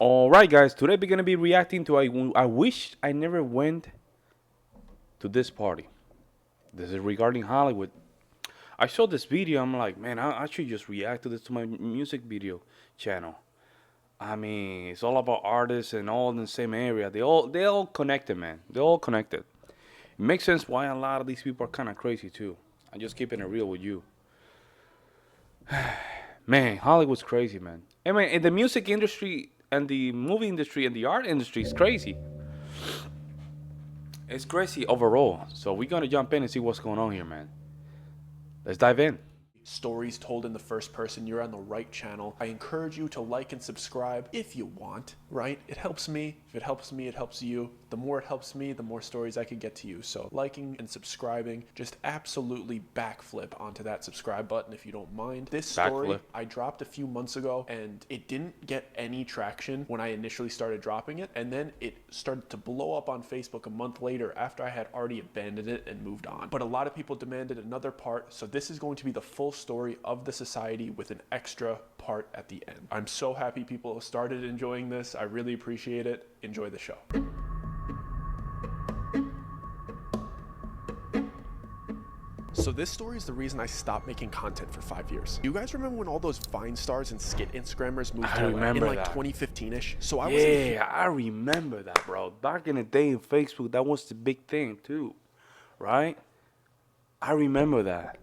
Alright guys, today we're gonna be reacting to I wish I never went to this party. This is regarding Hollywood. I saw this video, I'm like, man, I should just react to this to my music video channel. I mean, it's all about artists and all in the same area. They all connected, man. They all connected. It makes sense why a lot of these people are kind of crazy too. I'm just keeping it real with you. Man, Hollywood's crazy, man. I mean, in the music industry and the movie industry and the art industry is crazy. It's crazy overall. So we're gonna jump in and see what's going on here, man. Let's dive in. Stories told in the first person, you're on the right channel. I encourage you to like and subscribe if you want, right? It helps me. If it helps me, it helps you. The more it helps me, the more stories I can get to you. So liking and subscribing, just absolutely backflip onto that subscribe button if you don't mind. This story Backflip. I dropped a few months ago and it didn't get any traction when I initially started dropping it. And then it started to blow up on Facebook a month later after I had already abandoned it and moved on. But a lot of people demanded another part. So this is going to be the full story of the society with an extra part at the end. I'm so happy people have started enjoying this. I really appreciate it. Enjoy the show. So this story is the reason I stopped making content for 5 years. You guys remember when all those Vine stars and skit Instagrammers moved I to remember in like that. 2015-ish? So I Yeah, I remember that, bro. Back in the day in Facebook, that was the big thing too, right? I remember that.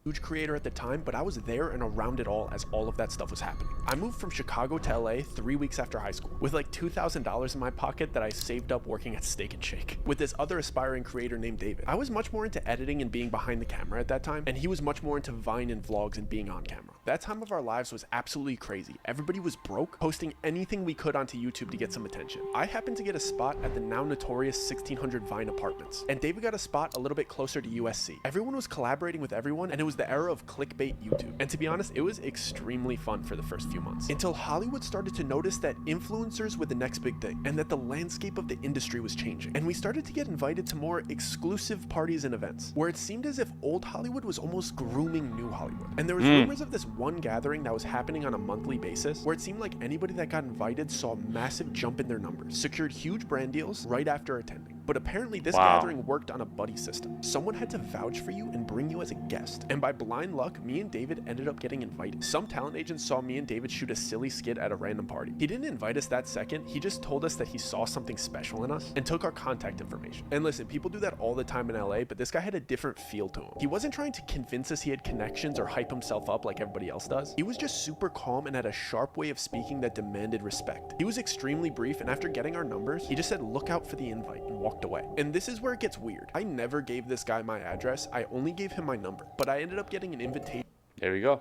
huge creator at the time, but I was there and around it all as all of that stuff was happening. I moved from Chicago to LA 3 weeks after high school with like $2,000 in my pocket that I saved up working at Steak and Shake with this other aspiring creator named David. I was much more into editing and being behind the camera at that time, and he was much more into Vine and vlogs and being on camera. That time of our lives was absolutely crazy. Everybody was broke, posting anything we could onto YouTube to get some attention. I happened to get a spot at the now notorious 1600 Vine apartments, and David got a spot a little bit closer to USC. Everyone was collaborating with everyone, and it was the era of clickbait YouTube. And to be honest, it was extremely fun for the first few months, until Hollywood started to notice that influencers were the next big thing, and that the landscape of the industry was changing. And we started to get invited to more exclusive parties and events, where it seemed as if old Hollywood was almost grooming new Hollywood. And there was rumors of this one gathering that was happening on a monthly basis, where it seemed like anybody that got invited saw a massive jump in their numbers, secured huge brand deals right after attending. But apparently this gathering worked on a buddy system. Someone had to vouch for you and bring you as a guest. And by blind luck, me and David ended up getting invited. Some talent agents saw me and David shoot a silly skit at a random party. He didn't invite us that second, he just told us that he saw something special in us and took our contact information. And listen, people do that all the time in LA, but this guy had a different feel to him. He wasn't trying to convince us he had connections or hype himself up like everybody else does. He was just super calm and had a sharp way of speaking that demanded respect. He was extremely brief, and after getting our numbers, he just said, "Look out for the invite," and walked away. And this is where it gets weird. I never gave this guy my address, I only gave him my number, but I ended up getting an invitation. There we go.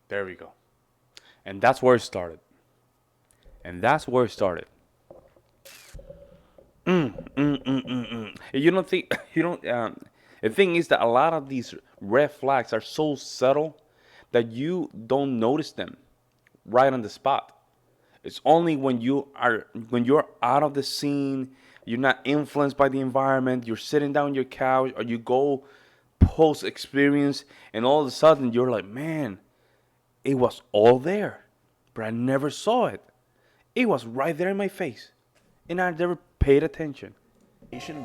There we go. And that's where it started. And that's where it started. You don't think you don't the thing is that a lot of these red flags are so subtle that you don't notice them right on the spot. It's only when you're out of the scene, you're not influenced by the environment, you're sitting down on your couch, or you go post experience, and all of a sudden you're like, man, it was all there, but I never saw it. It was right there in my face, and I never paid attention.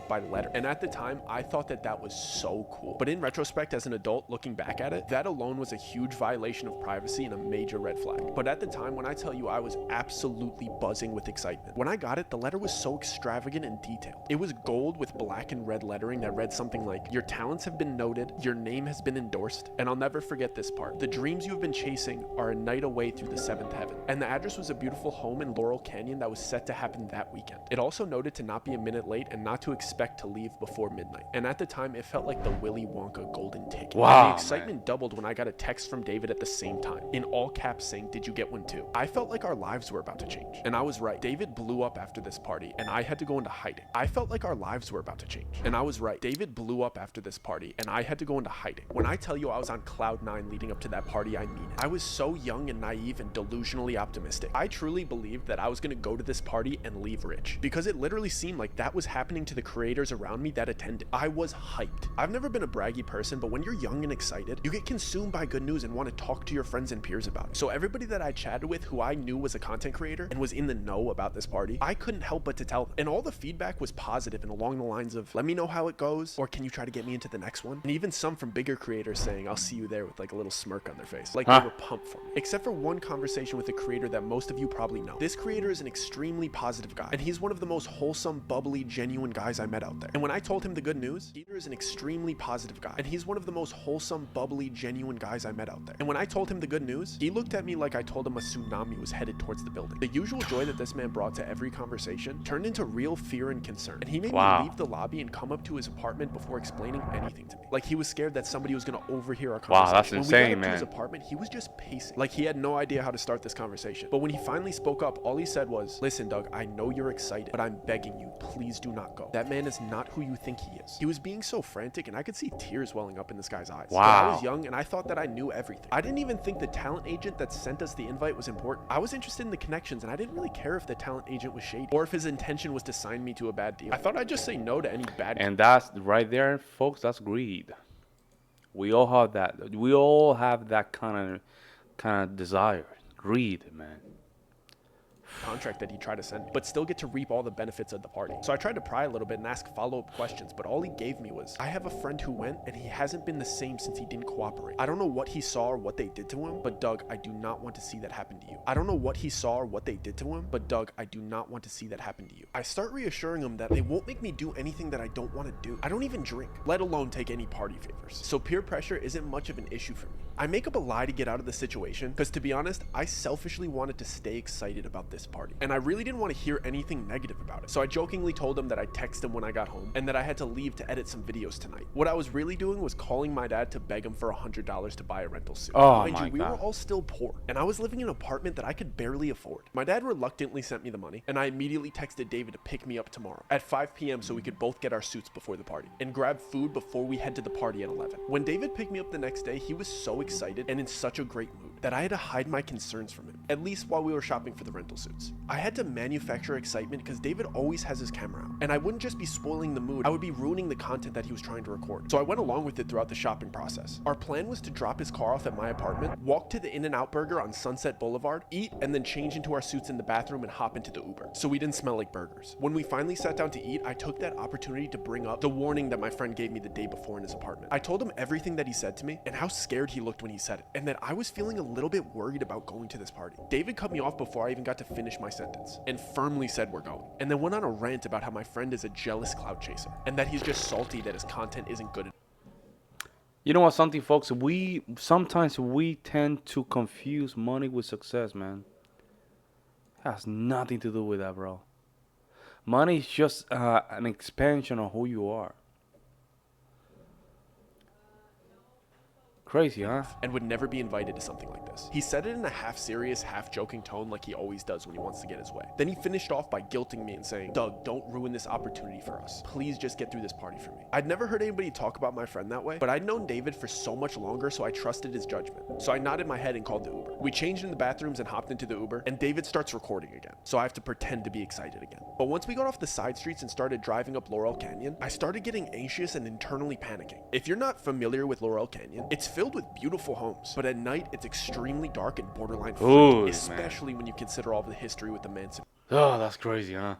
By letter. And at the time, I thought that that was so cool. But in retrospect, as an adult looking back at it, that alone was a huge violation of privacy and a major red flag. But at the time, when I tell you I was absolutely buzzing with excitement. When I got it, the letter was so extravagant and detailed. It was gold with black and red lettering that read something like, "Your talents have been noted, your name has been endorsed, and I'll never forget this part. The dreams you have been chasing are a night away through the seventh heaven." And the address was a beautiful home in Laurel Canyon that was set to happen that weekend. It also noted to not be a minute late and not to expect to leave before midnight. And at the time, it felt like the Willy Wonka golden ticket. Wow, And the excitement doubled when I got a text from David at the same time, in all caps saying, "Did you get one too?" I felt like our lives were about to change. And I was right. David blew up after this party, and I had to go into hiding. I felt like our lives were about to change. And I was right. David blew up after this party, and I had to go into hiding. When I tell you I was on cloud 9 leading up to that party, I mean it. I was so young and naive and delusionally optimistic. I truly believed that I was going to go to this party and leave rich, because it literally seemed like that was happening explaining to the creators around me that attended. I was hyped. I've never been a braggy person, but when you're young and excited, you get consumed by good news and want to talk to your friends and peers about it. So everybody that I chatted with who I knew was a content creator and was in the know about this party, I couldn't help but to tell them. And all the feedback was positive and along the lines of, let me know how it goes, or can you try to get me into the next one? And even some from bigger creators saying, I'll see you there, with like a little smirk on their face. Like they were pumped for me. Except for one conversation with a creator that most of you probably know. This creator is an extremely positive guy, and he's one of the most wholesome, bubbly, genuine guys I met out there. And when I told him the good news, Peter is an extremely positive guy, and he's one of the most wholesome, bubbly, genuine guys I met out there. And when I told him the good news, he looked at me like I told him a tsunami was headed towards the building. The usual joy that this man brought to every conversation turned into real fear and concern, and he made me leave the lobby and come up to his apartment before explaining anything to me. Like he was scared that somebody was gonna overhear our conversation. Wow, that's insane, when we got up man. to his apartment, he was just pacing. Like he had no idea how to start this conversation. But when he finally spoke up, all he said was, listen, Doug, I know you're excited, but I'm begging you, please do not go. That man is not who you think he is. He was being so frantic, and I could see tears welling up in this guy's eyes. Wow. But I was young, and I thought that I knew everything. I didn't even think the talent agent that sent us the invite was important. I was interested in the connections, and I didn't really care if the talent agent was shady, or if his intention was to sign me to a bad deal. I thought I'd just say no to any bad deal. And that's right there, folks. That's greed. We all have that. We all have that kind of desire. Greed, man. Contract that he tried to send me, but still get to reap all the benefits of the party. So I tried to pry a little bit and ask follow-up questions, but all he gave me was, I have a friend who went and he hasn't been the same since he didn't cooperate. I don't know what he saw or what they did to him, but Doug, I do not want to see that happen to you. I don't know what he saw or what they did to him, but Doug, I do not want to see that happen to you. I start reassuring him that they won't make me do anything that I don't want to do. I don't even drink, let alone take any party favors. So peer pressure isn't much of an issue for me. I make up a lie to get out of the situation because, to be honest, I selfishly wanted to stay excited about this party, and I really didn't want to hear anything negative about it. So I jokingly told him that I'd text him when I got home and that I had to leave to edit some videos tonight. What I was really doing was calling my dad to beg him for $100 to buy a rental suit. Oh Mind my you, we were God. all still poor, and I was living in an apartment that I could barely afford. My dad reluctantly sent me the money, and I immediately texted David to pick me up tomorrow at 5 p.m. so we could both get our suits before the party and grab food before we head to the party at 11. When David picked me up the next day, he was so excited and in such a great mood that I had to hide my concerns from him, at least while we were shopping for the rental suits. I had to manufacture excitement because David always has his camera out, and I wouldn't just be spoiling the mood, I would be ruining the content that he was trying to record. So I went along with it throughout the shopping process. Our plan was to drop his car off at my apartment, walk to the In-N-Out Burger on Sunset Boulevard, eat, and then change into our suits in the bathroom and hop into the Uber, so we didn't smell like burgers. When we finally sat down to eat, I took that opportunity to bring up the warning that my friend gave me the day before in his apartment. I told him everything that he said to me and how scared he looked when he said it, and that I was feeling a little bit worried about going to this party. David cut me off before I even got to finish my sentence and firmly said we're going, and then went on a rant about how my friend is a jealous clout chaser and that he's just salty that his content isn't good enough. You know what, something, folks? Sometimes we tend to confuse money with success, man. Has nothing to do with that, bro. Money is just an expansion of who you are. Crazy, huh? And would never be invited to something like this. He said it in a half serious, half joking tone like he always does when he wants to get his way. Then he finished off by guilting me and saying, Doug, don't ruin this opportunity for us. Please just get through this party for me. I'd never heard anybody talk about my friend that way, but I'd known David for so much longer, so I trusted his judgment. So I nodded my head and called the Uber. We changed in the bathrooms and hopped into the Uber, and David starts recording again. So I have to pretend to be excited again. But once we got off the side streets and started driving up Laurel Canyon, I started getting anxious and internally panicking. If you're not familiar with Laurel Canyon, it's filled with beautiful homes, but at night it's extremely dark and borderline Ooh, freaky, especially when you consider all the history with the Manson Oh, that's crazy, huh?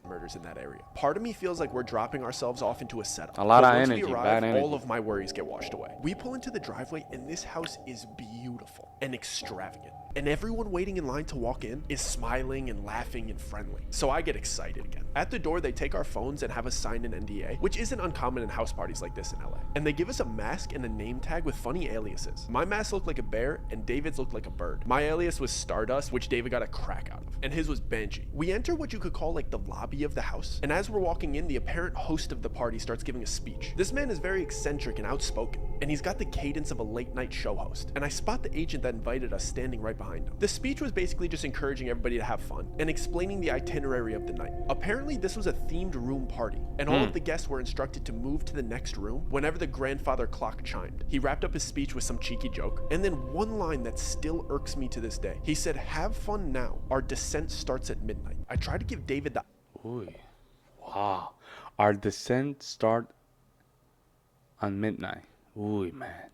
murders in that area. Part of me feels like we're dropping ourselves off into a setup. A lot But of once energy, we arrive, bad energy. all of my worries get washed away. We pull into the driveway and this house is beautiful and extravagant. And everyone waiting in line to walk in is smiling and laughing and friendly. So I get excited again. At the door, they take our phones and have us sign an NDA, which isn't uncommon in house parties like this in LA. And they give us a mask and a name tag with funny aliases. My mask looked like a bear and David's looked like a bird. My alias was Stardust, which David got a crack out of, and his was Banshee. We enter what you could call like the lobby of the house, and as we're walking in, the apparent host of the party starts giving a speech. This man is very eccentric and outspoken, and he's got the cadence of a late night show host, and I spot the agent that invited us standing right behind him. The speech was basically just encouraging everybody to have fun and explaining the itinerary of the night. Apparently this was a themed room party, and all of the guests were instructed to move to the next room whenever the grandfather clock chimed. He wrapped up his speech with some cheeky joke, and then one line that still irks me to this day. He said, "Have fun now. Our descent starts at midnight." I tried to give David the Ooh. Wow. Our descent start on midnight. Ooh, man.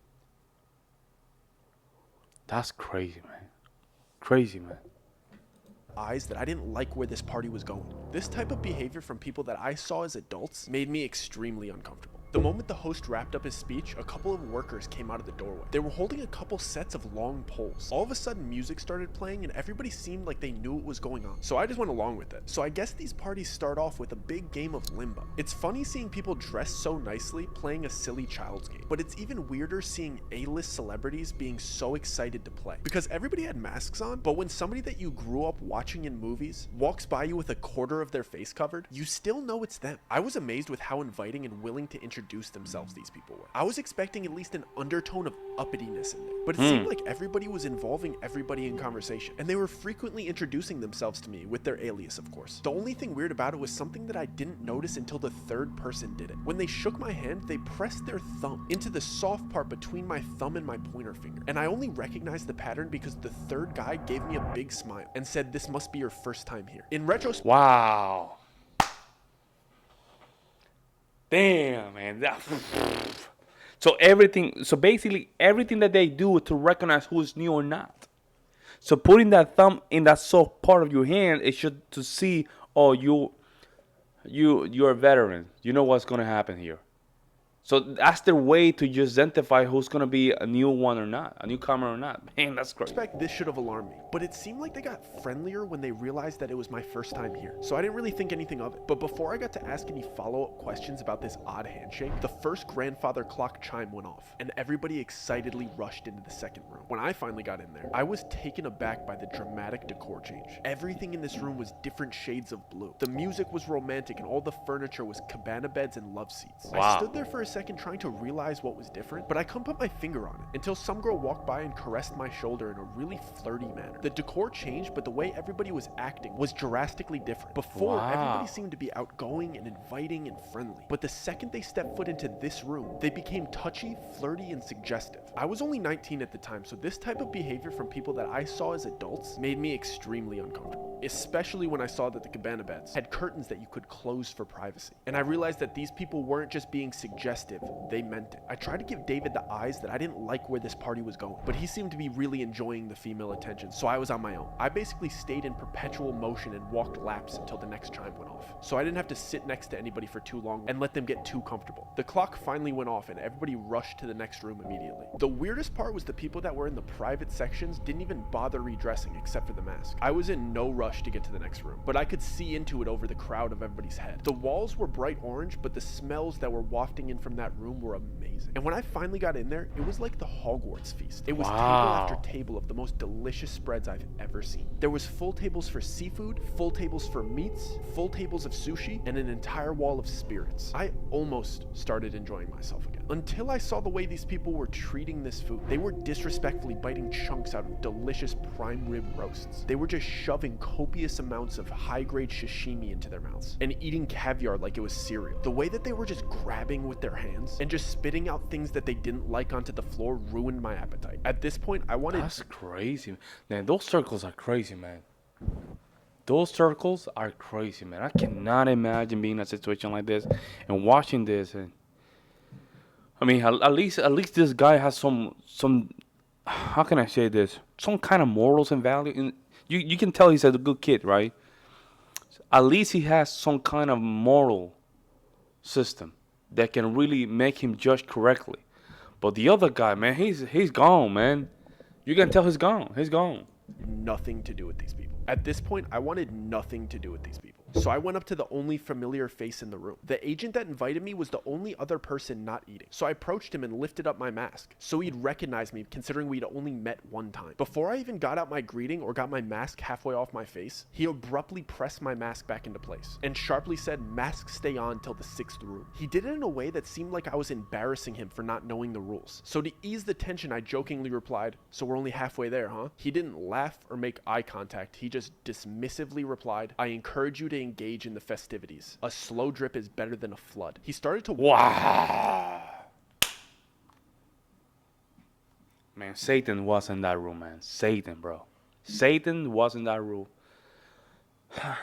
That's crazy, man. Crazy, man. Eyes that I didn't like where this party was going. This type of behavior from people that I saw as adults made me extremely uncomfortable. The moment the host wrapped up his speech, a couple of workers came out of the doorway. They were holding a couple sets of long poles. All of a sudden, music started playing and everybody seemed like they knew what was going on. So I just went along with it. So I guess these parties start off with a big game of limbo. It's funny seeing people dressed so nicely playing a silly child's game, but it's even weirder seeing A-list celebrities being so excited to play. Because everybody had masks on, but when somebody that you grew up watching in movies walks by you with a quarter of their face covered, you still know it's them. I was amazed with how inviting and willing to introduce themselves these people were. I was expecting at least an undertone of uppityness in there, but it seemed like everybody was involving everybody in conversation, and they were frequently introducing themselves to me with their alias, of course. The only thing weird about it was something that I didn't notice until the third person did it. When they shook my hand, they pressed their thumb into the soft part between my thumb and my pointer finger, and I only recognized the pattern because the third guy gave me a big smile and said, "This must be your first time here." In retrospect, Wow. Damn, man. So basically everything that they do to recognize who's new or not. So putting that thumb in that soft part of your hand, it should to see, oh, you're a veteran. You know what's gonna happen here. So that's their way to just identify who's gonna be a new one or not, a newcomer or not. Man, that's crazy. this should have alarmed me, but it seemed like they got friendlier when they realized that it was my first time here, so I didn't really think anything of it. But before I got to ask any follow-up questions about this odd handshake, the first grandfather clock chime went off, and everybody excitedly rushed into the second room. When I finally got in there, I was taken aback by the dramatic decor change. Everything in this room was different shades of blue. The music was romantic, and all the furniture was cabana beds and love seats. I Wow. stood there for a second trying to realize what was different, but I couldn't put my finger on it until some girl walked by and caressed my shoulder in a really flirty manner. The decor changed, but the way everybody was acting was drastically different. Before, Wow. everybody seemed to be outgoing and inviting and friendly, but the second they stepped foot into this room, they became touchy, flirty, and suggestive. I was only 19 at the time, so this type of behavior from people that I saw as adults made me extremely uncomfortable, especially when I saw that the cabana beds had curtains that you could close for privacy. And I realized that these people weren't just being suggestive, they meant it. I tried to give David the eyes that I didn't like where this party was going, but he seemed to be really enjoying the female attention, so I was on my own. I basically stayed in perpetual motion and walked laps until the next chime went off, so I didn't have to sit next to anybody for too long and let them get too comfortable. The clock finally went off and everybody rushed to the next room immediately. The weirdest part was the people that were in the private sections didn't even bother redressing except for the mask. I was in no rush to get to the next room, but I could see into it over the crowd of everybody's head. The walls were bright orange, but the smells that were wafting in from that room were amazing. And when I finally got in there, it was like the Hogwarts feast. It was table after table of the most delicious spreads I've ever seen. There was full tables for seafood, full tables for meats, full tables of sushi, and an entire wall of spirits. I almost started enjoying myself again, until I saw the way these people were treating this food. They were disrespectfully biting chunks out of delicious prime rib roasts. They were just shoving copious amounts of high-grade sashimi into their mouths and eating caviar like it was cereal. The way that they were just grabbing with their hands and just spitting out things that they didn't like onto the floor ruined my appetite. At this point, I wanted... That's crazy. Man, those circles are crazy, man. Those circles are crazy, man. I cannot imagine being in a situation like this and watching this. And I mean, at least this guy has some. How can I say this? Some kind of morals and value. And you can tell he's a good kid, right? At least he has some kind of moral system that can really make him judge correctly. But the other guy, man, he's gone, man. You can tell he's gone. He's gone. nothing to do with these people. At this point, I wanted nothing to do with these people. So I went up to the only familiar face in the room. The agent that invited me was the only other person not eating. So I approached him and lifted up my mask, so he'd recognize me considering we'd only met one time. Before I even got out my greeting or got my mask halfway off my face, he abruptly pressed my mask back into place and sharply said, "Mask stay on till the 6th room." He did it in a way that seemed like I was embarrassing him for not knowing the rules. So to ease the tension, I jokingly replied, "So we're only halfway there, huh?" He didn't laugh or make eye contact. He just dismissively replied, "I encourage you to engage in the festivities. A slow drip is better than a flood." He started to Wow. Man, Satan was in that room, man. Satan, bro. Satan was in that room. Man,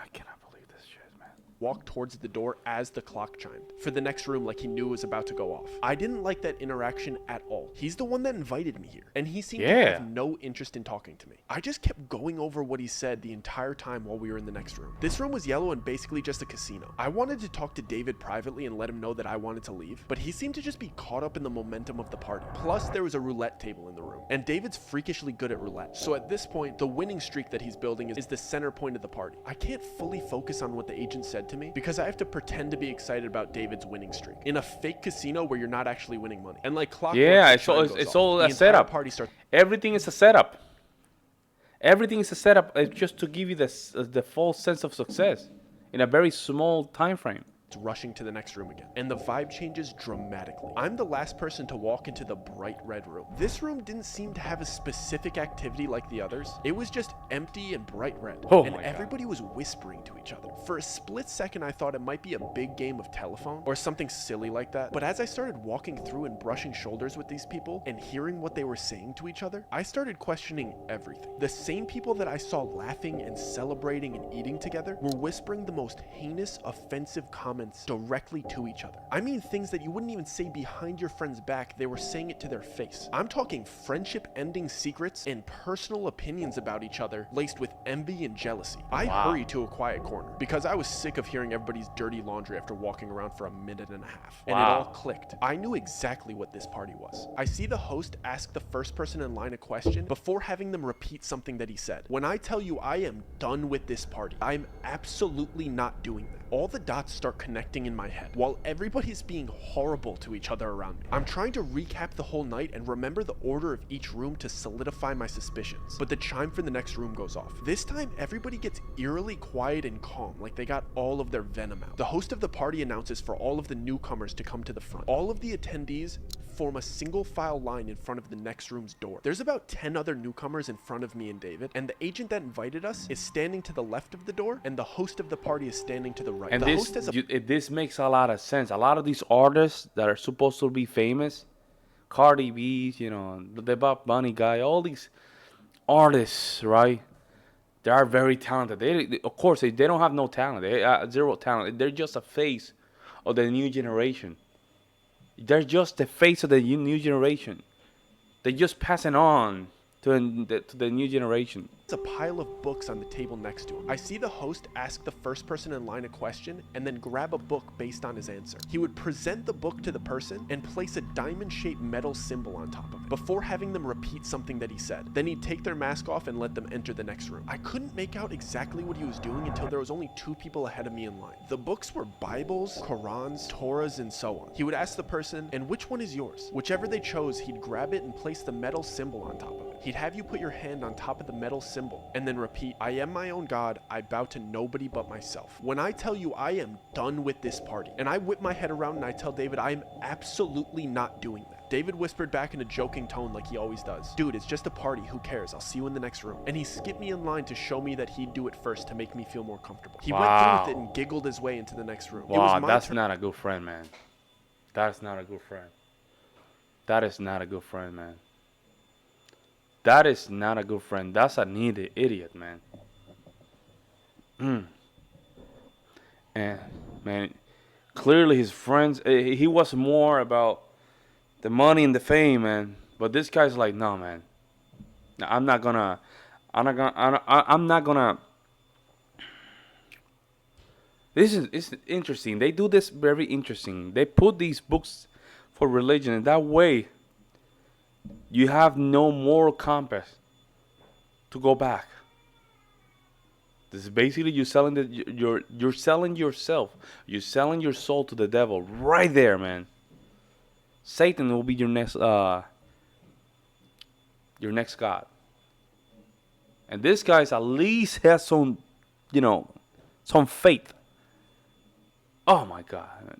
I cannot believe this shit, man. walked towards the door as the clock chimed for the next room, like he knew it was about to go off. I didn't like that interaction at all. He's the one that invited me here, and he seemed to have no interest in talking to me. I just kept going over what he said the entire time while we were in the next room. This room was yellow and basically just a casino. I wanted to talk to David privately and let him know that I wanted to leave, but he seemed to just be caught up in the momentum of the party. Plus, there was a roulette table in the room, and David's freakishly good at roulette. So at this point, the winning streak that he's building is the center point of the party. I can't fully focus on what the agent said to me because I have to pretend to be excited about David's winning streak in a fake casino where you're not actually winning money. And like clockwork, it's all a setup. Party starts. Everything is a setup. Everything is a setup just to give you the false sense of success in a very small time frame. Rushing to the next room again, and the vibe changes dramatically. I'm the last person to walk into the bright red room. This room didn't seem to have a specific activity like the others. It was just empty and bright red, and everybody was whispering to each other. For a split second, I thought it might be a big game of telephone or something silly like that, but as I started walking through and brushing shoulders with these people and hearing what they were saying to each other, I started questioning everything. The same people that I saw laughing and celebrating and eating together were whispering the most heinous, offensive comments directly to each other. I mean things that you wouldn't even say behind your friend's back, they were saying it to their face. I'm talking friendship-ending secrets and personal opinions about each other laced with envy and jealousy. I hurried to a quiet corner because I was sick of hearing everybody's dirty laundry after walking around for a minute and a half. And it all clicked. I knew exactly what this party was. I see the host ask the first person in line a question before having them repeat something that he said. When I tell you I am done with this party, I'm absolutely not doing that. All the dots start connecting in my head while everybody's being horrible to each other around me. I'm trying to recap the whole night and remember the order of each room to solidify my suspicions, but the chime for the next room goes off. This time, everybody gets eerily quiet and calm, like they got all of their venom out. The host of the party announces for all of the newcomers to come to the front. All of the attendees form a single file line in front of the next room's door. There's about 10 other newcomers in front of me and David, and the agent that invited us is standing to the left of the door, and the host of the party is standing to the right. And the this makes a lot of sense. A lot of these artists that are supposed to be famous, Cardi B, the Bob Bunny guy, all these artists, right? They are very talented. Of course, they don't have no talent. They zero talent. They're just a face of the new generation. They're just the face of the new generation. They're just passing on to the new generation. A pile of books on the table next to him. I see the host ask the first person in line a question and then grab a book based on his answer. He would present the book to the person and place a diamond-shaped metal symbol on top of it before having them repeat something that he said. Then he'd take their mask off and let them enter the next room. I couldn't make out exactly what he was doing until there was only 2 people ahead of me in line. The books were Bibles, Qurans, Torahs, and so on. He would ask the person, "And which one is yours?" Whichever they chose, he'd grab it and place the metal symbol on top of it. He'd have you put your hand on top of the metal symbol and then repeat, "I am my own God, I bow to nobody but myself." When I tell you I am done with this party, and I whip my head around and I tell David I am absolutely not doing that. David whispered back in a joking tone like he always does, "Dude, it's just a party, who cares? I'll see you in the next room." And he skipped me in line to show me that he'd do it first to make me feel more comfortable. He went through with it and giggled his way into the next room. Wow, that's not a good friend, man. That's not a good friend. That is not a good friend, man. That is not a good friend. That's an idiot, man. And, man, clearly his friends, he was more about the money and the fame, man. But this guy's like, no, man. I'm not gonna. It's interesting. They do this very interesting. They put these books for religion, and that way you have no moral compass to go back. This is basically you selling you're selling yourself. You're selling your soul to the devil right there, man. Satan will be your next god. And this guy's at least has some, some faith. Oh my God,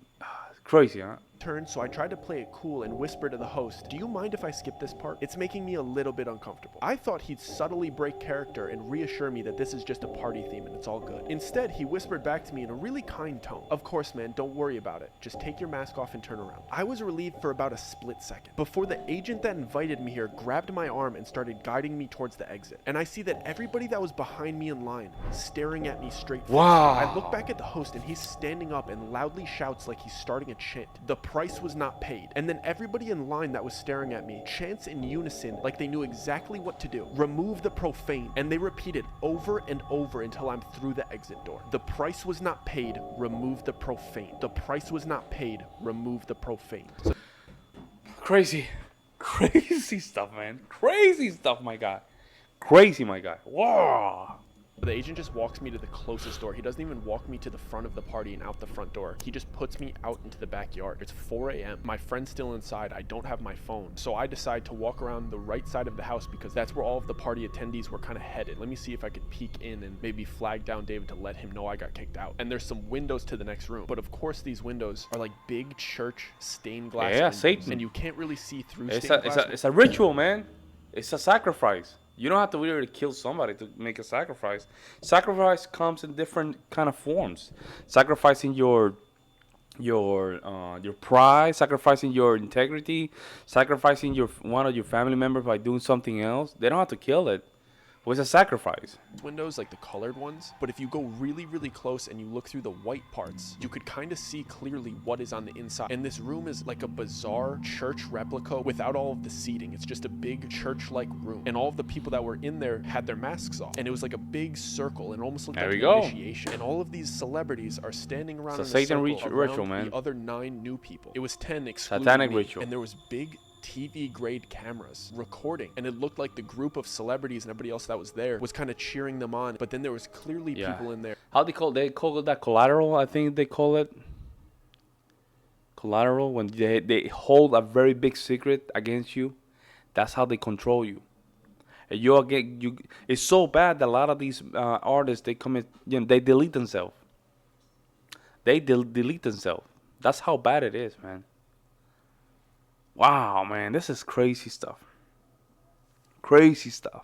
it's crazy, huh? turned, so I tried to play it cool and whisper to the host, "Do you mind if I skip this part? It's making me a little bit uncomfortable." I thought he'd subtly break character and reassure me that this is just a party theme and it's all good. Instead, he whispered back to me in a really kind tone, "Of course, man, don't worry about it. Just take your mask off and turn around." I was relieved for about a split second, before the agent that invited me here grabbed my arm and started guiding me towards the exit. And I see that everybody that was behind me in line, staring at me straight faced. Wow. I look back at the host and he's standing up and loudly shouts like he's starting a chant. The price was not paid. And then everybody in line that was staring at me chants in unison like they knew exactly what to do. "Remove the profane." And they repeat it over and over until I'm through the exit door. "The price was not paid. Remove the profane. The price was not paid. Remove the profane." Crazy. Crazy stuff, man. Crazy stuff, my guy. Crazy, my guy. Wow. The agent just walks me to the closest door. He doesn't even walk me to the front of the party and out the front door. He just puts me out into the backyard. It's 4 a.m. My friend's still inside. I don't have my phone. So I decide to walk around the right side of the house because that's where all of the party attendees were kind of headed. Let me see if I could peek in and maybe flag down David to let him know I got kicked out. And there's some windows to the next room. But of course, these windows are like big church stained glass windows. Satan. And you can't really see through It's stained glass. it's a ritual, man. It's a sacrifice. You don't have to really kill somebody to make a sacrifice. Sacrifice comes in different kind of forms. Sacrificing your pride, sacrificing your integrity, sacrificing one of your family members by doing something else. They don't have to kill it. Was a sacrifice. Windows, like the colored ones, but if you go really, really close and you look through the white parts, you could kind of see clearly what is on the inside. And this room is like a bizarre church replica without all of the seating. It's just a big church-like room, and all of the people that were in there had their masks off, and it was like a big circle, and almost looked There like we an go. initiation. And all of these celebrities are standing around It's in a a Satan circle ritual, around man. the other 9 new people. It was 10 excluding Satanic me, ritual. and there was big TV grade cameras recording, and it looked like the group of celebrities and everybody else that was there was kind of cheering them on, but then there was clearly people in there. How they call it that collateral, I think they call it. Collateral, when they hold a very big secret against you. That's how they control you. And it's so bad that a lot of these artists, they commit, they delete themselves. Delete themselves. That's how bad it is, man. Wow, man, this is crazy stuff. Crazy stuff.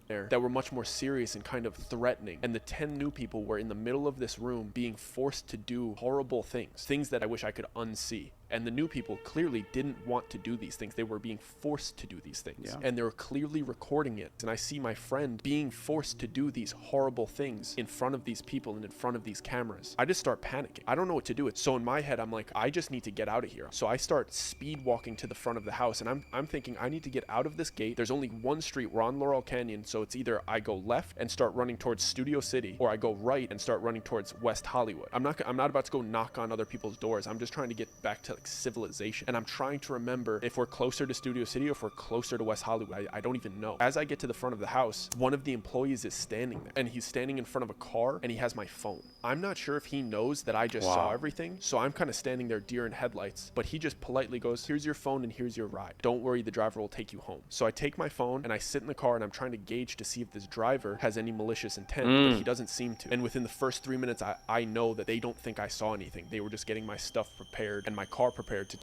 That were much more serious and kind of threatening, and the 10 new people were in the middle of this room being forced to do horrible things that I wish I could unsee. And the new people clearly didn't want to do these things. They were being forced to do these things. And they were clearly recording it. And I see my friend being forced to do these horrible things in front of these people and in front of these cameras. I just start panicking. I don't know what to do. So in my head, I'm like, I just need to get out of here. So I start speed walking to the front of the house, and I'm thinking I need to get out of this gate. There's only one street. We're on Laurel Canyon, so it's either I go left and start running towards Studio City, or I go right and start running towards West Hollywood. I'm not about to go knock on other people's doors. I'm just trying to get back to civilization, and I'm trying to remember if we're closer to Studio City or if we're closer to West Hollywood. I don't even know. As I get to the front of the house, one of the employees is standing there, and he's standing in front of a car, and he has my phone. I'm not sure if he knows that I just saw everything, so I'm kind of standing there deer in headlights, but he just politely goes, "Here's your phone and here's your ride. Don't worry, the driver will take you home." So I take my phone and I sit in the car, and I'm trying to gauge to see if this driver has any malicious intent, but he doesn't seem to. And within the first 3 minutes, I know that they don't think I saw anything. They were just getting my stuff prepared and my car prepared to...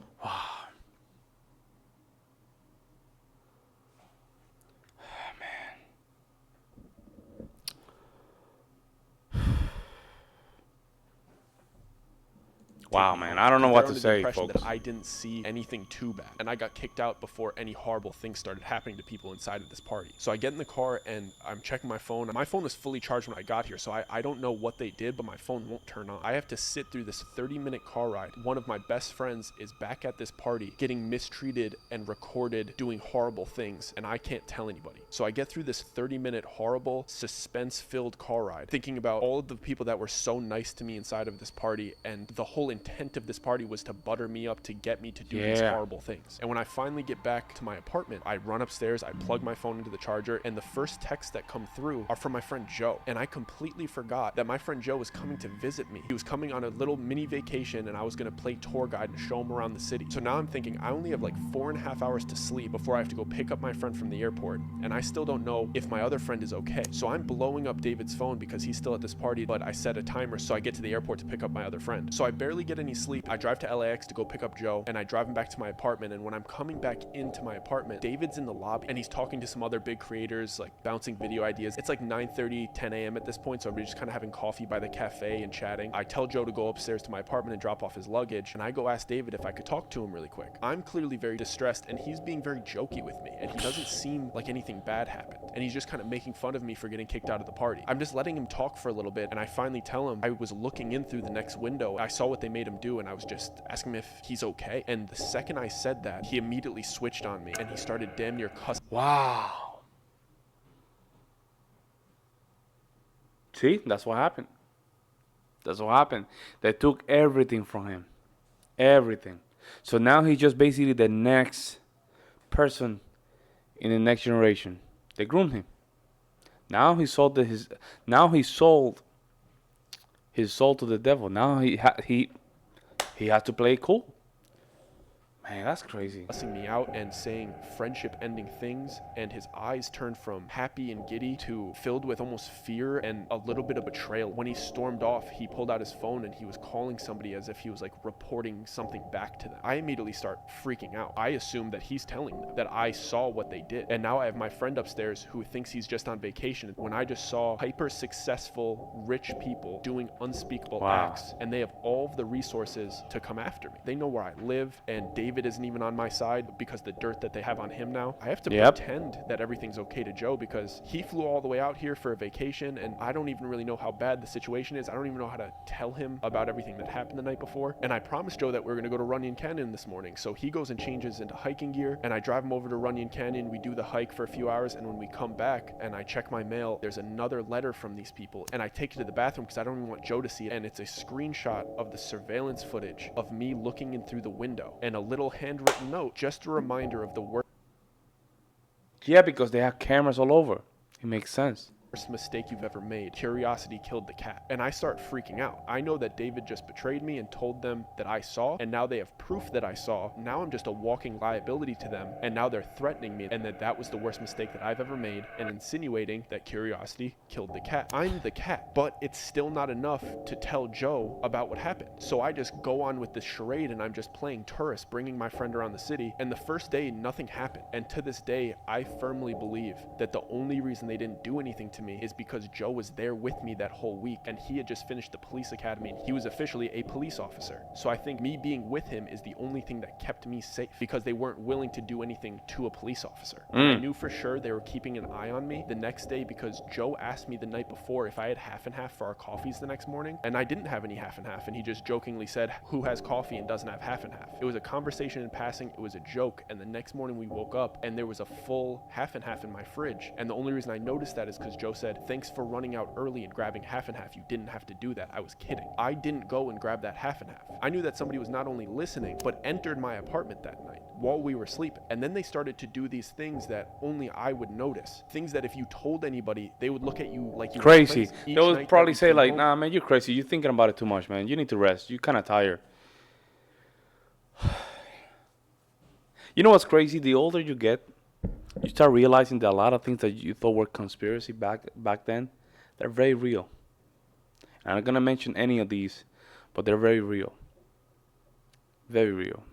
Wow, man, I don't know what to say, folks. That I didn't see anything too bad, and I got kicked out before any horrible things started happening to people inside of this party. So I get in the car, and I'm checking my phone. My phone was fully charged when I got here, so I don't know what they did, but my phone won't turn on. I have to sit through this 30-minute car ride. One of my best friends is back at this party getting mistreated and recorded doing horrible things, and I can't tell anybody. So I get through this 30-minute horrible, suspense-filled car ride, thinking about all of the people that were so nice to me inside of this party, and the whole intent of this party was to butter me up to get me to do these horrible things. And when I finally get back to my apartment, I run upstairs, I plug my phone into the charger, and the first texts that come through are from my friend Joe. And I completely forgot that my friend Joe was coming to visit me. He was coming on a little mini vacation, and I was going to play tour guide and show him around the city. So now I'm thinking I only have like 4.5 hours to sleep before I have to go pick up my friend from the airport, and I still don't know if my other friend is okay. So I'm blowing up David's phone because he's still at this party, but I set a timer so I get to the airport to pick up my other friend. So I barely get get any sleep. I drive to LAX to go pick up Joe, and I drive him back to my apartment. And when I'm coming back into my apartment, David's in the lobby, and he's talking to some other big creators, like bouncing video ideas. It's like 9:30, 10 a.m. at this point, so we're just kind of having coffee by the cafe and chatting. I tell Joe to go upstairs to my apartment and drop off his luggage, and I go ask David if I could talk to him really quick. I'm clearly very distressed, and he's being very jokey with me, and he doesn't seem like anything bad happened, and he's just kind of making fun of me for getting kicked out of the party. I'm just letting him talk for a little bit, and I finally tell him I was looking in through the next window. I saw what they made him do, and I was just asking him if he's okay. And the second I said that, he immediately switched on me, and he started damn near cussing. Wow. See, that's what happened. That's what happened. They took everything from him. Everything. So now he's just basically the next person in the next generation. They groomed him. Now he sold his soul to the devil. Now he has to play it cool. Man, that's crazy. Cussing me out and saying friendship-ending things, and his eyes turned from happy and giddy to filled with almost fear and a little bit of betrayal. When he stormed off, he pulled out his phone and he was calling somebody as if he was like reporting something back to them. I immediately start freaking out. I assume that he's telling them that I saw what they did. And now I have my friend upstairs who thinks he's just on vacation when I just saw hyper-successful, rich people doing unspeakable acts, and they have all of the resources to come after me. They know where I live, and David isn't even on my side because the dirt that they have on him now. I have to pretend that everything's okay to Joe because he flew all the way out here for a vacation, and I don't even really know how bad the situation is. I don't even know how to tell him about everything that happened the night before. And I promised Joe that we're going to go to Runyon Canyon this morning. So he goes and changes into hiking gear, and I drive him over to Runyon Canyon. We do the hike for a few hours, and when we come back and I check my mail, there's another letter from these people, and I take it to the bathroom because I don't even want Joe to see it. And it's a screenshot of the surveillance footage of me looking in through the window and a little handwritten note, just a reminder of the worst. Yeah, because they have cameras all over. It makes sense. Worst mistake you've ever made. Curiosity killed the cat. And I start freaking out. I know that David just betrayed me and told them that I saw, and now they have proof that I saw. Now I'm just a walking liability to them, and now they're threatening me, and that was the worst mistake that I've ever made, and insinuating that curiosity killed the cat. I'm the cat, but it's still not enough to tell Joe about what happened. So I just go on with this charade, and I'm just playing tourist, bringing my friend around the city, and the first day nothing happened. And to this day, I firmly believe that the only reason they didn't do anything to me is because Joe was there with me that whole week, and he had just finished the police academy, and he was officially a police officer. So I think me being with him is the only thing that kept me safe, because they weren't willing to do anything to a police officer. I knew for sure they were keeping an eye on me the next day because Joe asked me the night before if I had half and half for our coffees the next morning, and I didn't have any half and half, and he just jokingly said, "Who has coffee and doesn't have half and half?" It was a conversation in passing, it was a joke, and the next morning we woke up and there was a full half and half in my fridge. And the only reason I noticed that is because Joe said, "Thanks for running out early and grabbing half and half. You didn't have to do that." I was kidding. I didn't go and grab that half and half. I knew that somebody was not only listening, but entered my apartment that night while we were sleeping. And then they started to do these things that only I would notice. Things that if you told anybody, they would look at you like you were Crazy. Each They would night probably that we say came like, home, "Nah, man, you're crazy. You're thinking about it too much, man. You need to rest. You're kind of tired." You know what's crazy? The older you get, you start realizing that a lot of things that you thought were conspiracy back then, they're very real. I'm not gonna mention any of these, but they're very real. Very real.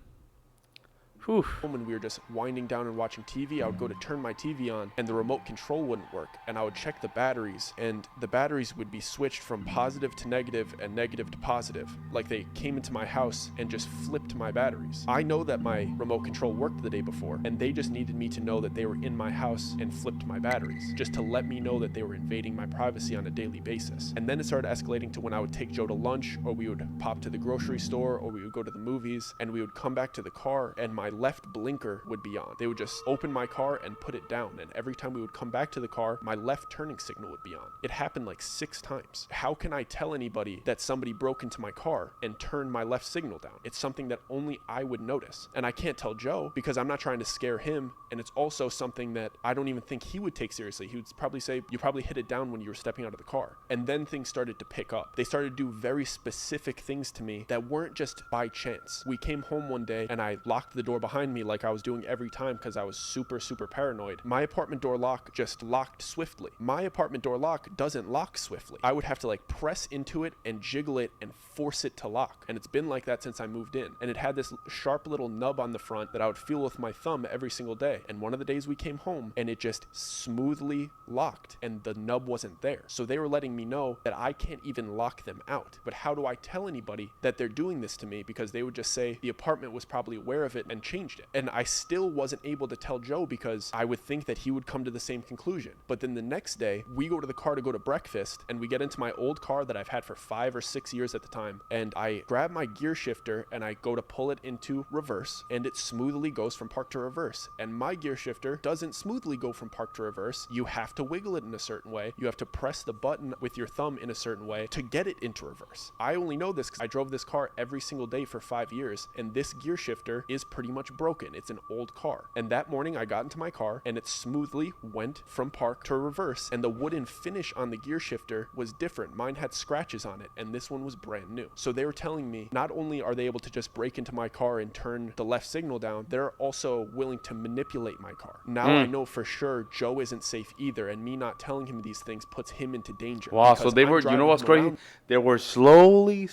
Whew. when we were just winding down and watching TV, I would go to turn my TV on and the remote control wouldn't work, and I would check the batteries, and the batteries would be switched from positive to negative and negative to positive, like they came into my house and just flipped my batteries. I know that my remote control worked the day before, and they just needed me to know that they were in my house and flipped my batteries, just to let me know that they were invading my privacy on a daily basis. And then it started escalating to when I would take Joe to lunch, or we would pop to the grocery store, or we would go to the movies, and we would come back to the car and my left blinker would be on. They would just open my car and put it down, and every time we would come back to the car, my left turning signal would be on. It happened like 6 times. How can I tell anybody that somebody broke into my car and turned my left signal down? It's something that only I would notice, and I can't tell Joe because I'm not trying to scare him, and it's also something that I don't even think he would take seriously. He would probably say, "You probably hit it down when you were stepping out of the car." And then things started to pick up. They started to do very specific things to me that weren't just by chance. We came home one day and I locked the door behind behind me like I was doing every time because I was super, super paranoid, my apartment door lock just locked swiftly. My apartment door lock doesn't lock swiftly. I would have to like press into it and jiggle it and force it to lock. And it's been like that since I moved in. And it had this sharp little nub on the front that I would feel with my thumb every single day. And one of the days we came home and it just smoothly locked and the nub wasn't there. So they were letting me know that I can't even lock them out. But how do I tell anybody that they're doing this to me? Because they would just say the apartment was probably aware of it and changed it. And I still wasn't able to tell Joe because I would think that he would come to the same conclusion. But then the next day, we go to the car to go to breakfast and we get into my old car that I've had for 5 or 6 years at the time. And I grab my gear shifter and I go to pull it into reverse and it smoothly goes from park to reverse. And my gear shifter doesn't smoothly go from park to reverse. You have to wiggle it in a certain way. You have to press the button with your thumb in a certain way to get it into reverse. I only know this because I drove this car every single day for 5 years and this gear shifter is pretty much broken. It's an old car. And that morning I got into my car and it smoothly went from park to reverse and the wooden finish on the gear shifter was different. Mine had scratches on it and this one was brand new. So they were telling me not only are they able to just break into my car and turn the left signal down, they're also willing to manipulate my car. Now I know for sure Joe isn't safe either and me not telling him these things puts him into danger. Wow, so they were, you know what's crazy? They were slowly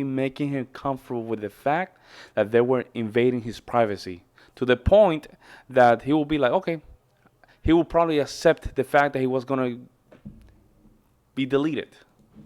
making him comfortable with the fact that they were invading his privacy to the point that he will be like, okay, he will probably accept the fact that he was going to be deleted.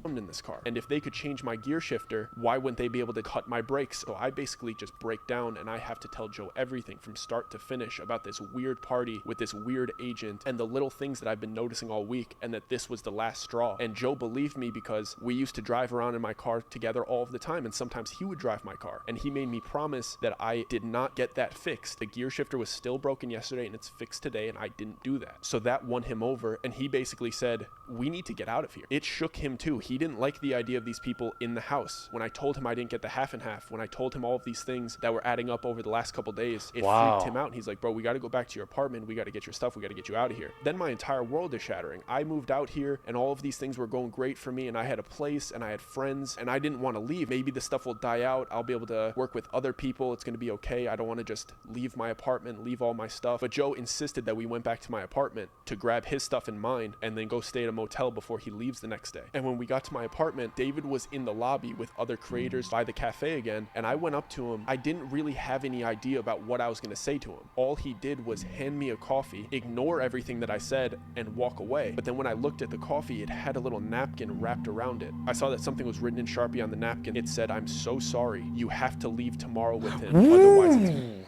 In this car, and if they could change my gear shifter, why wouldn't they be able to cut my brakes? So I basically just break down and I have to tell Joe everything from start to finish about this weird party with this weird agent and the little things that I've been noticing all week and that this was the last straw. And Joe believed me because we used to drive around in my car together all of the time and sometimes he would drive my car and he made me promise that I did not get that fixed. The gear shifter was still broken yesterday and it's fixed today and I didn't do that. So that won him over and he basically said, we need to get out of here. It shook him too. He didn't like the idea of these people in the house. When I told him I didn't get the half and half, when I told him all of these things that were adding up over the last couple days, it freaked him out. And he's like, bro, we got to go back to your apartment. We got to get your stuff. We got to get you out of here. Then my entire world is shattering. I moved out here and all of these things were going great for me and I had a place and I had friends and I didn't want to leave. Maybe the stuff will die out. I'll be able to work with other people. It's going to be okay. I don't want to just leave my apartment, leave all my stuff. But Joe insisted that we went back to my apartment to grab his stuff and mine and then go stay at a motel before he leaves the next day. And when we got to my apartment, David was in the lobby with other creators by the cafe again, and I went up to him. I didn't really have any idea about what I was going to say to him. All he did was hand me a coffee, ignore everything that I said, and walk away. But then when I looked at the coffee, it had a little napkin wrapped around it. I saw that something was written in Sharpie on the napkin. It said, "I'm so sorry. You have to leave tomorrow with him. Otherwise it's..."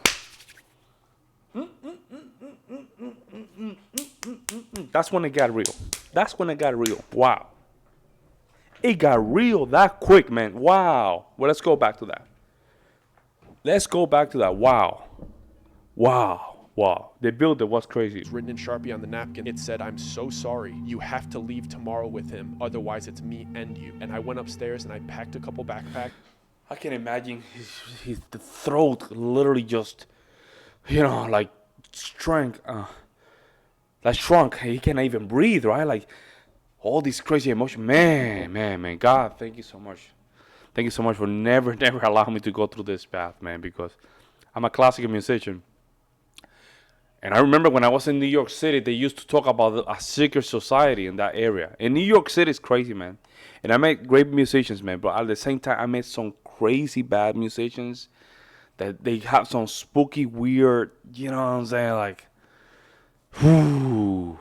That's when it got real. That's when it got real. Wow. It got real that quick, man. Wow. Well, let's go back to that. Wow. The builder was crazy. It's written in Sharpie on the napkin. It said, "I'm so sorry. You have to leave tomorrow with him. Otherwise, it's me and you." And I went upstairs and I packed a couple backpacks. I can imagine his the throat literally just, like shrunk. He can't even breathe, right? Like all these crazy emotions. Man. God, thank you so much. Thank you so much for never allowing me to go through this path, man, because I'm a classical musician. And I remember when I was in New York City, they used to talk about a secret society in that area. And New York City is crazy, man. And I met great musicians, man. But at the same time, I met some crazy bad musicians that they have some spooky, weird, you know what I'm saying? Like, whoo.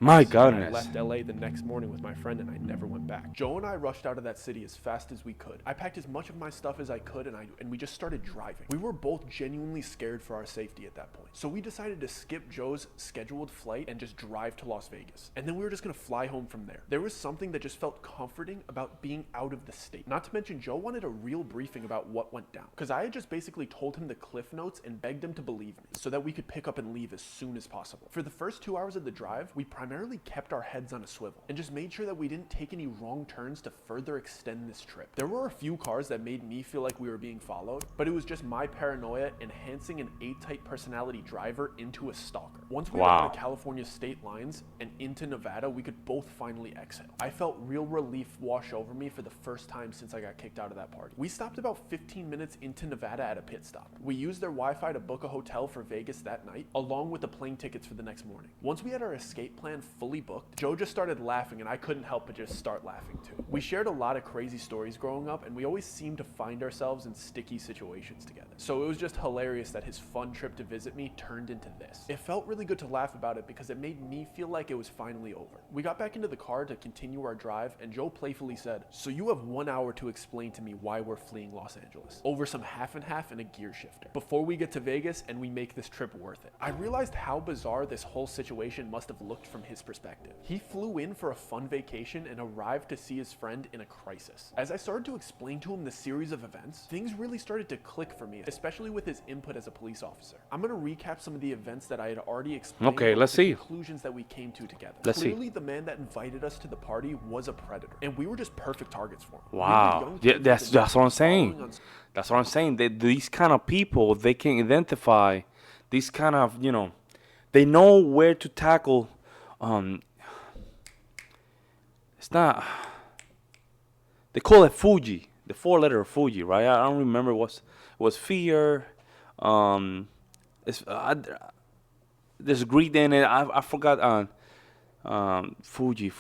My goodness. I left LA the next morning with my friend and I never went back. Joe and I rushed out of that city as fast as we could. I packed as much of my stuff as I could and we just started driving. We were both genuinely scared for our safety at that point. So we decided to skip Joe's scheduled flight and just drive to Las Vegas. And then we were just gonna fly home from there. There was something that just felt comforting about being out of the state. Not to mention Joe wanted a real briefing about what went down. Because I had just basically told him the cliff notes and begged him to believe me so that we could pick up and leave as soon as possible. For the first 2 hours of the drive, we primarily kept our heads on a swivel and just made sure that we didn't take any wrong turns to further extend this trip. There were a few cars that made me feel like we were being followed, but it was just my paranoia enhancing an A-type personality driver into a stalker. Once we were out Wow. of California state lines and into Nevada, we could both finally exhale. I felt real relief wash over me for the first time since I got kicked out of that party. We stopped about 15 minutes into Nevada at a pit stop. We used their Wi-Fi to book a hotel for Vegas that night, along with the plane tickets for the next morning. Once we had our escape plan fully booked, Joe just started laughing and I couldn't help but just start laughing too. We shared a lot of crazy stories growing up and we always seemed to find ourselves in sticky situations together. So it was just hilarious that his fun trip to visit me turned into this. It felt really good to laugh about it because it made me feel like it was finally over. We got back into the car to continue our drive and Joe playfully said, "So you have 1 hour to explain to me why we're fleeing Los Angeles over some half and half and a gear shifter before we get to Vegas and we make this trip worth it." I realized how bizarre this whole situation must have looked from his perspective. He flew in for a fun vacation and arrived to see his friend in a crisis. As I started to explain to him the series of events, things really started to click for me, especially with his input as a police officer. I'm going to recap some of the events that I had already explained. Okay, let's the see. conclusions that we came to together. Let's see. Clearly, the man that invited us to the party was a predator, and we were just perfect targets for him. We were Wow. young Yeah, kids that's with that's what I'm following saying. on That's what I'm saying. These kind of people, they can identify these kind of, they know where to tackle. Um, it's not. They call it Fuji, the four-letter Fuji, right? I don't remember was fear. Um, it's there's greed in it. I forgot. Fuji.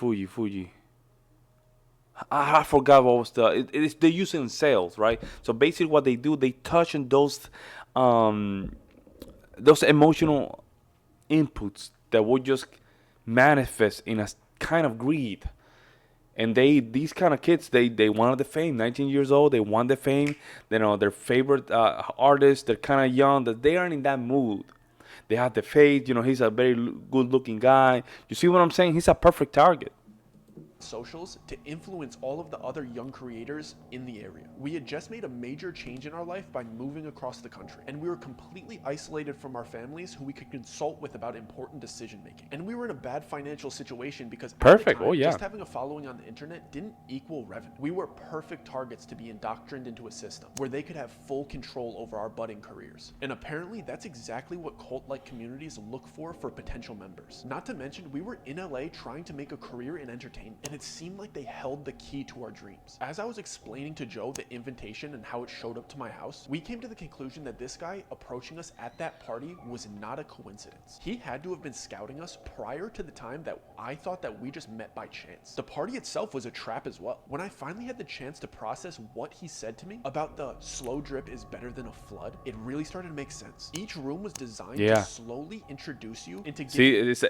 I forgot what was it's they use it in sales, right? So basically, what they do, they touch on those emotional inputs that would just manifest in a kind of greed. And these kind of kids, they wanted the fame. 19 years old, they want the fame. You know, their favorite artists, they're kind of young, that they aren't in that mood. They have the face. He's a very good-looking guy. You see what I'm saying? He's a perfect target. socials to influence all of the other young creators in the area. We had just made a major change in our life by moving across the country, and we were completely isolated from our families who we could consult with about important decision making. And we were in a bad financial situation because at the Perfect. time, Oh, yeah. just having a following on the internet didn't equal revenue. We were perfect targets to be indoctrined into a system where they could have full control over our budding careers. And apparently that's exactly what cult-like communities look for potential members. Not to mention, we were in LA trying to make a career in entertainment, and it seemed like they held the key to our dreams. As I was explaining to Joe the invitation and how it showed up to my house, we came to the conclusion that this guy approaching us at that party was not a coincidence. He had to have been scouting us prior to the time that I thought that we just met by chance. The party itself was a trap as well. When I finally had the chance to process what he said to me about the slow drip is better than a flood, it really started to make sense. Each room was designed Yeah. to slowly introduce you into See, it's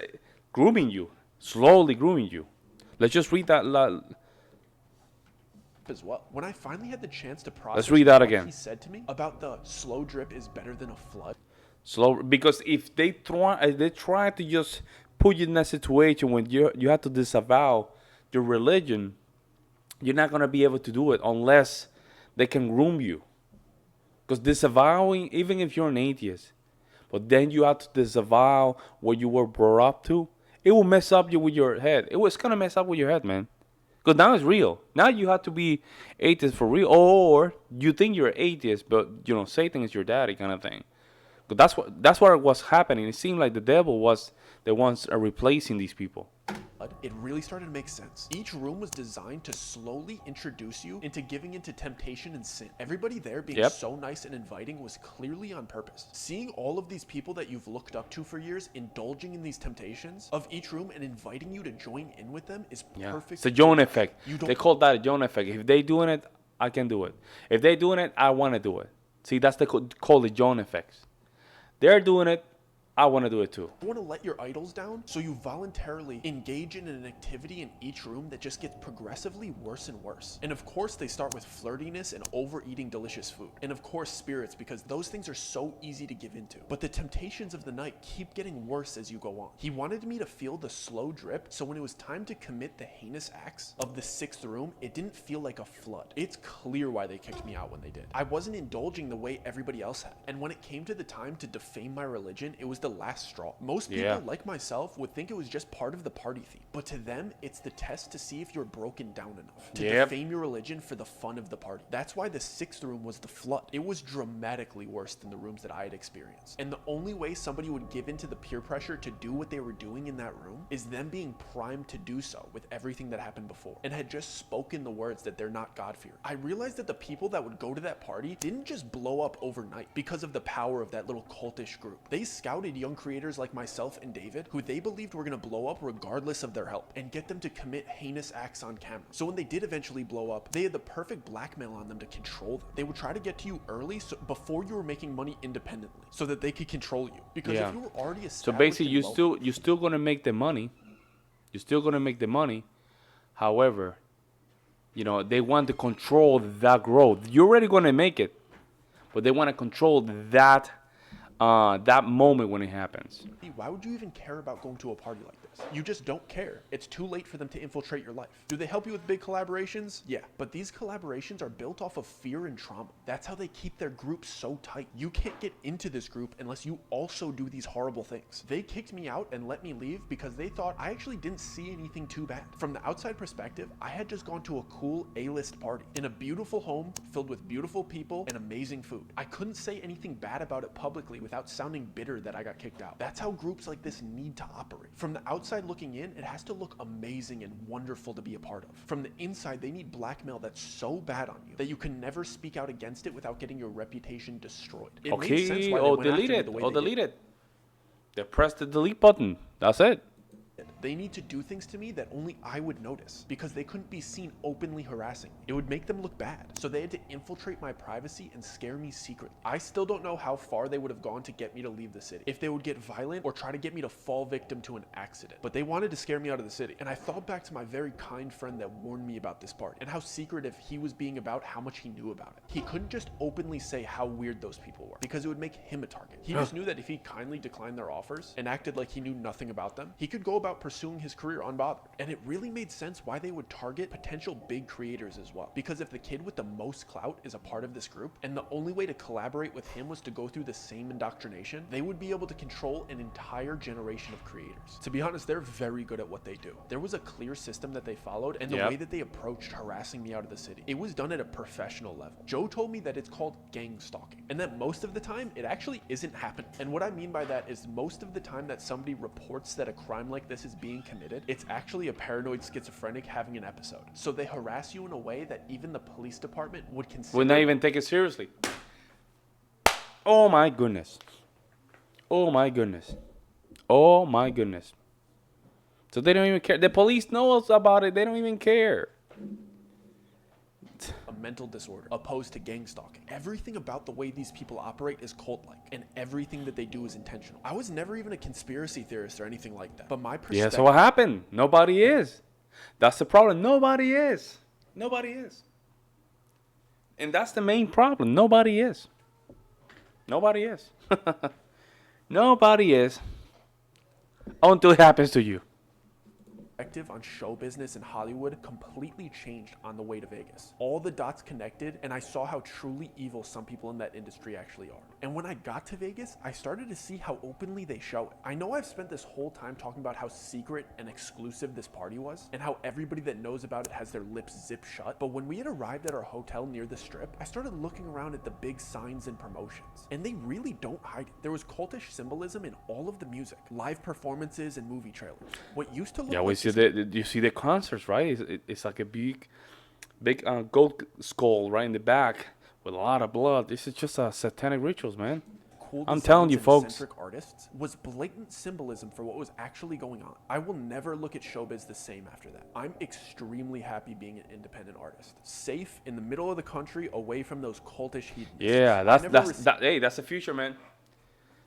grooming you, slowly grooming you. Let's just read that. as well. When I finally had the chance to process Let's read that what again. he said to me about the slow drip is better than a flood, Slow, because if they try to just put you in a situation when you have to disavow your religion, you're not gonna be able to do it unless they can groom you. Because disavowing, even if you're an atheist, but then you have to disavow what you were brought up to, it will mess up you with your head. It's gonna mess up with your head, man. Because now it's real. Now you have to be atheist for real, or you think you're atheist, but Satan is your daddy, kind of thing. But that's what was happening. It seemed like the devil was the ones replacing these people. it really started to make sense. Each room was designed to slowly introduce you into giving into temptation and sin. Everybody there being Yep. so nice and inviting was clearly on purpose. Seeing all of these people that you've looked up to for years indulging in these temptations of each room and inviting you to join in with them is Yeah. perfect. It's a Jonah effect. You don't- They call that a Jonah effect. If they doing it, I can do it. If they doing it, I want to do it. See, that's called the Jonah effects. They're doing it, I want to do it too. You want to let your idols down, so you voluntarily engage in an activity in each room that just gets progressively worse and worse. And of course, they start with flirtiness and overeating delicious food. And of course, spirits, because those things are so easy to give into. But the temptations of the night keep getting worse as you go on. He wanted me to feel the slow drip, so when it was time to commit the heinous acts of the 6th room, it didn't feel like a flood. It's clear why they kicked me out when they did. I wasn't indulging the way everybody else had. And when it came to the time to defame my religion, it was the the last straw. Most people, Yeah. like myself, would think it was just part of the party theme. But to them, it's the test to see if you're broken down enough to Yep. defame your religion for the fun of the party. That's why the 6th room was the flood. It was dramatically worse than the rooms that I had experienced. And the only way somebody would give in to the peer pressure to do what they were doing in that room is them being primed to do so with everything that happened before and had just spoken the words that they're not God-fearing. I realized that the people that would go to that party didn't just blow up overnight because of the power of that little cultish group. They scouted young creators like myself and David, who they believed were going to blow up regardless of their help, and get them to commit heinous acts on camera. So when they did eventually blow up, they had the perfect blackmail on them to control them. They would try to get to you early, so before you were making money independently, so that they could control you. Because Yeah. if you were already established, So basically, and wealthy, you're still gonna make the money. You're still gonna make the money. However, you know, they want to control that growth. You're already gonna make it, but they want to control that moment when it happens. why would you even care about going to a party like this? You just don't care. It's too late for them to infiltrate your life. Do they help you with big collaborations? Yeah, but these collaborations are built off of fear and trauma. That's how they keep their group so tight. You can't get into this group unless you also do these horrible things. They kicked me out and let me leave because they thought I actually didn't see anything too bad. From the outside perspective, I had just gone to a cool A-list party in a beautiful home filled with beautiful people and amazing food. I couldn't say anything bad about it publicly without sounding bitter that I got kicked out. That's how groups like this need to operate. From the outside looking in, it has to look amazing and wonderful to be a part of. From the inside, they need blackmail that's so bad on you that you can never speak out against it without getting your reputation destroyed. It made sense Okay, why they or went after delete me it, the way or they did. delete it. They press the delete button. That's it. They need to do things to me that only I would notice because they couldn't be seen openly harassing me. It would make them look bad. So they had to infiltrate my privacy and scare me secretly. I still don't know how far they would have gone to get me to leave the city. If they would get violent or try to get me to fall victim to an accident. But they wanted to scare me out of the city. And I thought back to my very kind friend that warned me about this party and how secretive he was being about how much he knew about it. He couldn't just openly say how weird those people were because it would make him a target. He just knew that if he kindly declined their offers and acted like he knew nothing about them, he could go about pursuing his career unbothered. And it really made sense why they would target potential big creators as well. Because if the kid with the most clout is a part of this group, and the only way to collaborate with him was to go through the same indoctrination, they would be able to control an entire generation of creators. To be honest, they're very good at what they do. There was a clear system that they followed, and the way that they approached harassing me out of the city, it was done at a professional level. Joe told me that it's called gang stalking, and that most of the time, it actually isn't happening. And what I mean by that is most of the time that somebody reports that a crime like this is being committed, it's actually a paranoid schizophrenic having an episode. So they harass you in a way that even the police department would consider. Would not even take it seriously. Oh my goodness. Oh my goodness. Oh my goodness. So they don't even care. The police knows about it. They don't even care. A mental disorder opposed to gang stalking. Everything about the way these people operate is cult-like, and everything that they do is intentional. I was never even a conspiracy theorist or anything like that, but my perspective. Yeah, so what happened? Nobody is. That's the problem. Nobody is. Nobody is. And that's the main problem. Nobody is. Nobody is. Nobody is. Until it happens to you. Perspective on show business in Hollywood completely changed on the way to Vegas. All the dots connected, and I saw how truly evil some people in that industry actually are. And when I got to Vegas, I started to see how openly they show it. I know I've spent this whole time talking about how secret and exclusive this party was, and how everybody that knows about it has their lips zipped shut, but when we had arrived at our hotel near the strip, I started looking around at the big signs and promotions, and they really don't hide it. There was cultish symbolism in all of the music, live performances, and movie trailers. What used to look Yeah, like we see you see the concerts, right? It's like a big gold skull right in the back with a lot of blood. This is just a satanic rituals, man. Cool I'm telling you, designs and folks. eccentric artists was blatant symbolism for what was actually going on. I will never look at showbiz the same after that. I'm extremely happy being an independent artist, safe in the middle of the country, away from those cultish hedonists. Yeah, hey, that's the future, man.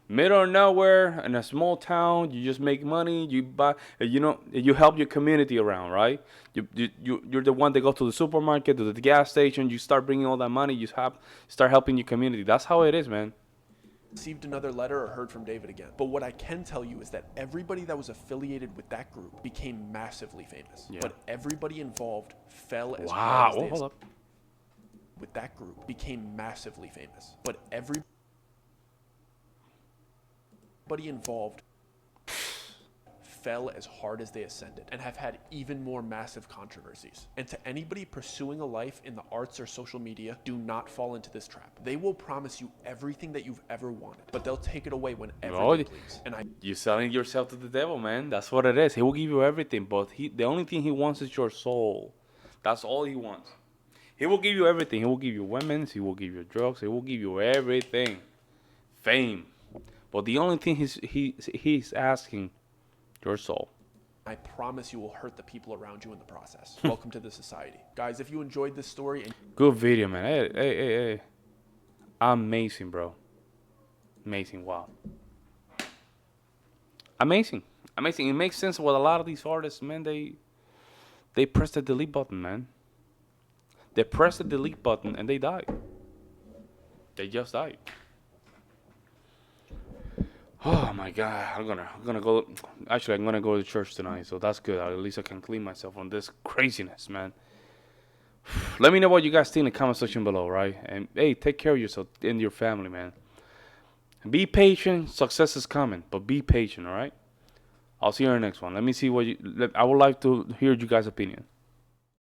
Middle of nowhere in a small town, you just make money. You buy, you help your community around, right? You're the one that goes to the supermarket, to the gas station. You start bringing all that money. You start helping your community. That's how it is, man. Received another letter or heard from David again. But what I can tell you is that everybody that was affiliated with that group became massively famous. Yeah. But everybody involved fell as Wow. hard as Oh, they hold up. with that group became massively famous. But every Everybody involved fell as hard as they ascended and have had even more massive controversies. And to anybody pursuing a life in the arts or social media, do not fall into this trap. They will promise you everything that you've ever wanted, but they'll take it away whenever Oh, they please. And you're selling yourself to the devil, man. That's what it is. He will give you everything, but the only thing he wants is your soul. That's all he wants. He will give you everything. He will give you women. He will give you drugs. He will give you everything, fame. But the only thing he's asking, your soul. I promise you will hurt the people around you in the process. Welcome to the society. Guys, if you enjoyed this story and Good video, man. Hey. Amazing, bro. Amazing. Wow. Amazing. It makes sense with a lot of these artists, man. They press the delete button, man. They press the delete button and they die. They just died. Oh my God, I'm gonna go. Actually, I'm gonna go to church tonight, so that's good. At least I can clean myself from this craziness, man. Let me know what you guys think in the comment section below, right? And hey, take care of yourself and your family, man. Be patient. Success is coming, but be patient, all right? I'll see you in the next one. Let me see what you. I would like to hear you guys' opinion.